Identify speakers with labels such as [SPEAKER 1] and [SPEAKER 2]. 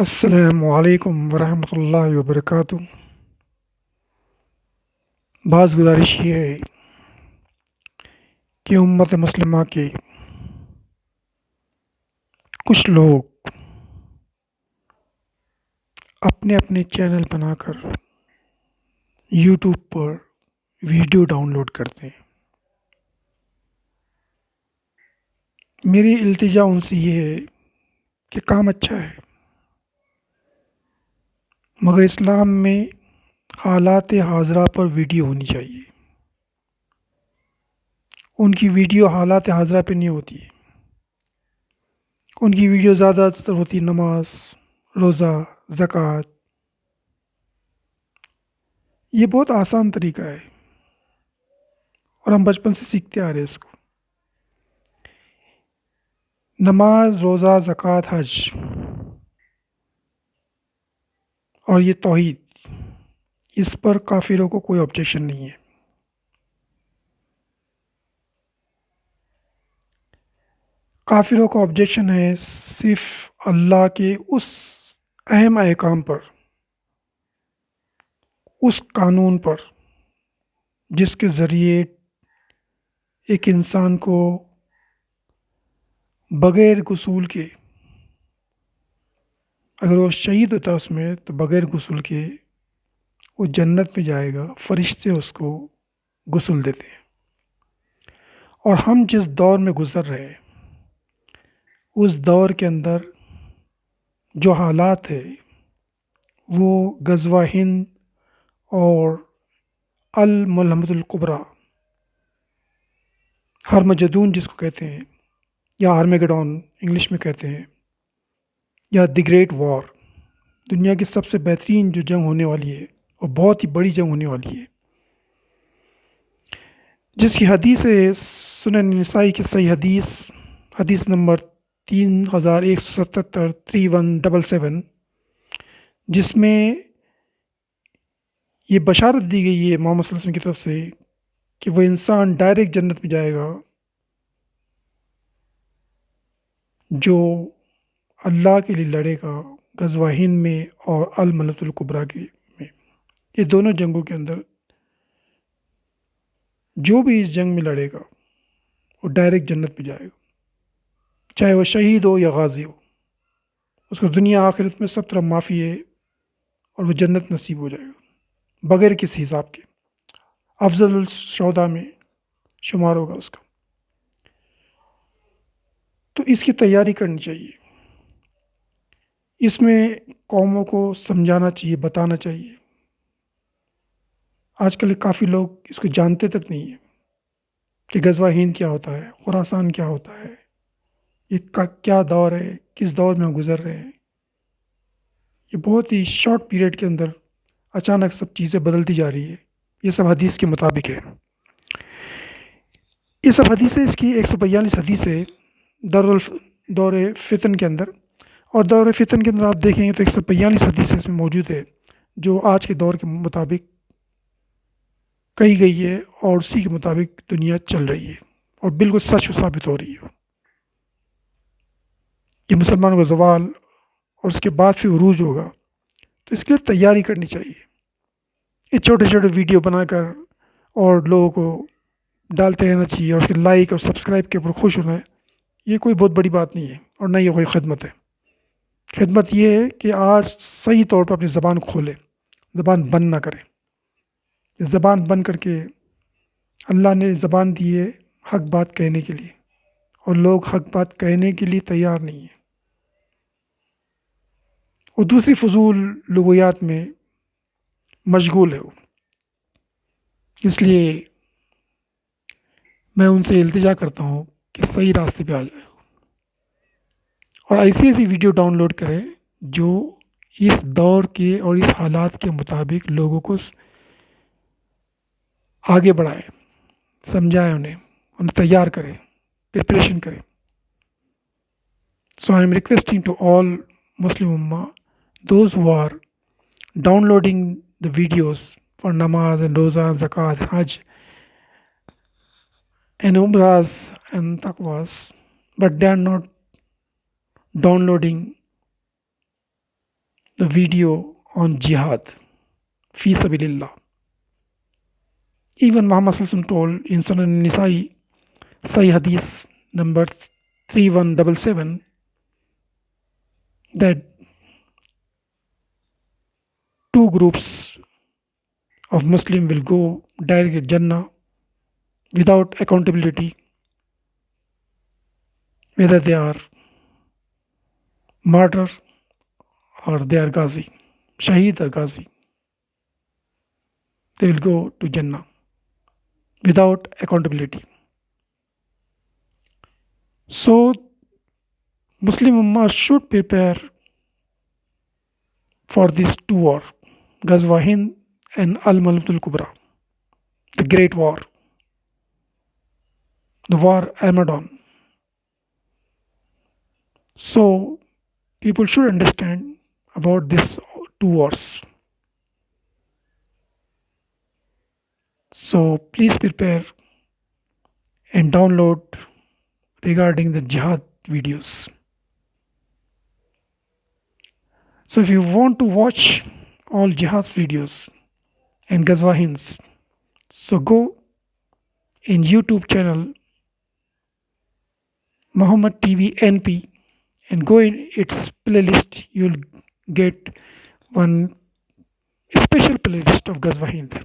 [SPEAKER 1] السلام علیکم ورحمۃ اللہ وبرکاتہ۔ بعض گزارش یہ ہے کہ امت مسلمہ کے کچھ لوگ اپنے اپنے چینل بنا کر یوٹیوب پر ویڈیو ڈاؤن لوڈ کرتے ہیں۔ میری التجا ان سے یہ ہے کہ کام اچھا ہے، مگر اسلام میں حالات حاضرہ پر ویڈیو ہونی چاہیے۔ ان کی ویڈیو حالات حاضرہ پہ نہیں ہوتی ہے، ان کی ویڈیو زیادہ تر ہوتی نماز، روزہ، زکوٰۃ۔ یہ بہت آسان طریقہ ہے اور ہم بچپن سے سیکھتے آ رہے ہیں اس کو۔ نماز، روزہ، زکوٰۃ، حج اور یہ توحید، اس پر کافروں کو کوئی آبجیکشن نہیں ہے۔ کافروں کا آبجیکشن ہے صرف اللہ کے اس اہم احکام پر، اس قانون پر جس کے ذریعے ایک انسان کو بغیر غسل کے، اگر وہ شہید ہوتا ہے اس میں، تو بغیر غسل کے وہ جنت میں جائے گا، فرشتے اس کو غسل دیتے ہیں۔ اور ہم جس دور میں گزر رہے ہیں اس دور کے اندر جو حالات ہے وہ غزوہ ہند اور الملحمۃ الکبریٰ، ہرمجدون جس کو کہتے ہیں، یا آرمیگڈون انگلش میں کہتے ہیں، یا دی گریٹ وار، دنیا کی سب سے بہترین جو جنگ ہونے والی ہے اور بہت ہی بڑی جنگ ہونے والی ہے، جس کی حدیث ہے سنن نسائی کی صحیح حدیث، حدیث نمبر 3177، 3177، جس میں یہ بشارت دی گئی ہے محمد صلی اللہ علیہ وسلم کی طرف سے کہ وہ انسان ڈائریکٹ جنت میں جائے گا جو اللہ کے لیے لڑے گا غزوہ ہند میں اور الملت الکبریٰ میں۔ یہ دونوں جنگوں کے اندر جو بھی اس جنگ میں لڑے گا وہ ڈائریکٹ جنت میں جائے گا، چاہے وہ شہید ہو یا غازی ہو، اس کو دنیا آخرت میں سب طرح معافی ہے اور وہ جنت نصیب ہو جائے گا بغیر کسی حساب کے، افضل الشہداء میں شمار ہوگا اس کا۔ تو اس کی تیاری کرنی چاہیے، اس میں قوموں کو سمجھانا چاہیے، بتانا چاہیے۔ آج کل کافی لوگ اس کو جانتے تک نہیں ہیں کہ غزوہ ہند کیا ہوتا ہے، خراسان کیا ہوتا ہے، یہ کیا دور ہے، کس دور میں ہم گزر رہے ہیں۔ یہ بہت ہی شارٹ پیریڈ کے اندر اچانک سب چیزیں بدلتی جا رہی ہے۔ یہ سب حدیث کے مطابق ہے، یہ سب حدیثیں، اس کی 142 حدیث ہے دور فتن کے اندر، اور دور فتن کے اندر آپ دیکھیں گے تو 142 حدیث اس میں موجود ہے جو آج کے دور کے مطابق کہی گئی ہے اور اسی کے مطابق دنیا چل رہی ہے اور بالکل سچ ثابت ہو رہی ہے۔ یہ مسلمانوں کا زوال اور اس کے بعد پھر عروج ہوگا، تو اس کے لیے تیاری کرنی چاہیے۔ یہ چھوٹے چھوٹے ویڈیو بنا کر اور لوگوں کو ڈالتے رہنا چاہیے، اور اس کے لائک اور سبسکرائب کے اوپر خوش ہونا ہے، یہ کوئی بہت بڑی بات نہیں ہے اور نہ یہ کوئی خدمت ہے۔ خدمت یہ ہے کہ آج صحیح طور پر اپنی زبان کھولے، زبان بند نہ کرے۔ زبان بند کر کے، اللہ نے زبان دی ہے حق بات کہنے کے لیے، اور لوگ حق بات کہنے کے لیے تیار نہیں ہیں، وہ دوسری فضول لغویات میں مشغول ہے وہ۔ اس لیے میں ان سے التجا کرتا ہوں کہ صحیح راستے پہ آ جائے اور ایسی ایسی ویڈیو ڈاؤن لوڈ کرے جو اس دور کے اور اس حالات کے مطابق لوگوں کو آگے بڑھائے، سمجھائے، انہیں تیار کرے، پریپریشن کرے۔ So I am requesting to all Muslim Ummah, those who are downloading the videos for namaz and roza and zakat, hajj and umrahs and taqwas, but they are not downloading the video on jihad, fi sabilillah. Even Muhammad Sallallahu told in Sunan Nisa'i, Sahih Hadith number 3177, that two groups of Muslim will go direct to Jannah without accountability, whether they are martyr or they are Ghazi, Shaheed or Ghazi. They will go to Jannah without accountability. So Muslim Ummah should prepare for these two wars, Ghazwa Hind and Al-Malamatul Kubra, the Great War, the War Armageddon. So people should understand about these two wars. So please prepare and download regarding the jihad videos. So if you want to watch all jihad videos and Ghazwa Hinds, so go in YouTube channel Muhammad TV NP and go in its playlist. You'll get one special playlist of Ghazwa Hind.